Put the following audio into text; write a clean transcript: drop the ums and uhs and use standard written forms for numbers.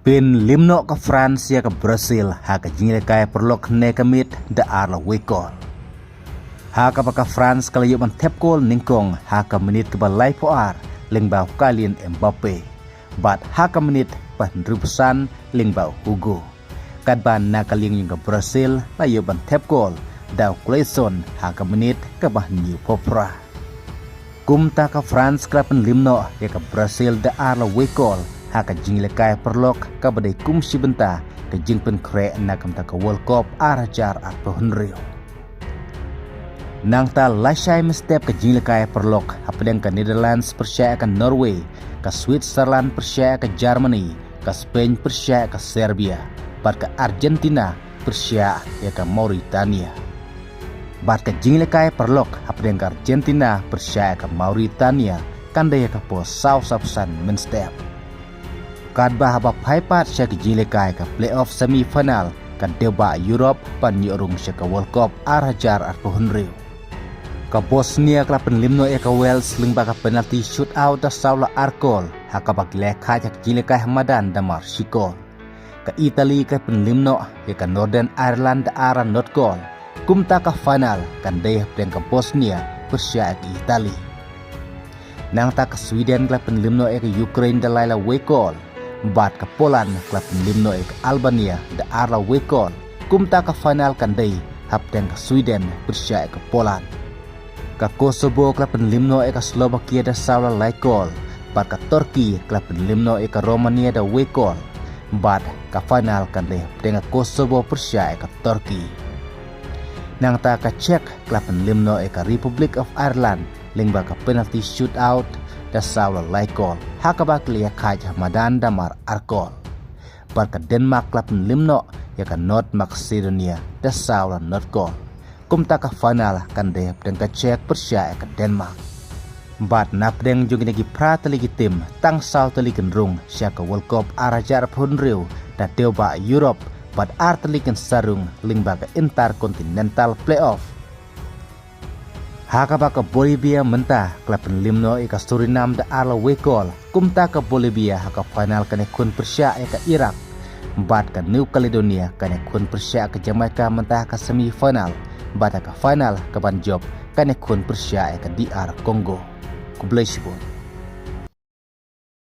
Pin limno ka France ya ka Brazil ha ka jingle kay perlok ne kamit da arla wekol. Ha ka baka France kala yuban tepkol ningkong ha ka menit ka balai poar lingbau Kylian Mbappe. Bat ha ka menit pandrubusan lingbau Hugo. Kadban na kaling yung ka Brazil la yuban tepkol daw Clayson ha ka menit ka bah new popra. Kumta ka France klapan limno ya ka Brazil da arla wekol. Haka jingle kay perlok ka badai kum sibenta ka jingpen kre na kamta ka World Cup arajar at pohonrio. Nang ta lasai mestep ka jingle kay perlok hapadang ka Netherlands persia ka Norway, ka Switzerland persia ka Germany, ka Spain persia ka Serbia, bat ka Argentina persia ya ka Mauritania. Bat ka jingle kay perlok hapadang ka Argentina persia ka Mauritania kanda ya ka po South African menstep. Kadba haba paipat siya ka jile kay ka playoff semifinal ka deba Europe pan yorong siya ka World Cup arajar at pohonrio. Ka Bosnia ka penlimno ka Wales lingba ka penalty shootout da Saula Arkol haka baglekha ka jile kay Hamadan da Marsikol. Ka Italy ka penlimno ka Northern Ireland da ara not goal. Kumta ka final kan dayah ka Bosnia persia ka Italy. Nang ta ka Sweden ka penlimno ka Ukraine da Laila Wekol. Bat ka Poland klub limno ka Albania da arla wekol kumta ka final kanday hapten ka Sweden persia ka Poland ka Kosovo klub limno ka Slovakia da Saula Laikol bat ka Turki klub limno ka Romania da wekol bat ka final kanday hapten ka Kosovo persia ka Turki nang ta ka Czech klub limno ka Republic of Ireland lingba ka penalty shootout da Saula Laikol hakabak liya kaj Hamadan damar Arkol. Barka Denmark klapin limno ya ka North Macedonia da Saula not goal. Kumta ka final kan dehap dan ka Czech persia ka Denmark. Bat napdeng juga nagi prata lagi tim tang South ligen rung siya ka World Cup arajar phunriu da deba Europe bat arteligen sarung lingba ka intercontinental playoff. Haka baka Bolivia mentah klapen limno ika Suriname da arla wekol kumta ka Bolivia haka final kane kun persia ka Iraq bat ka New Caledonia kane kun persia ka Jamaica mentah ka semifinal bat ka final ka Banjob kane kun persia ka DR Congo kublai sibon.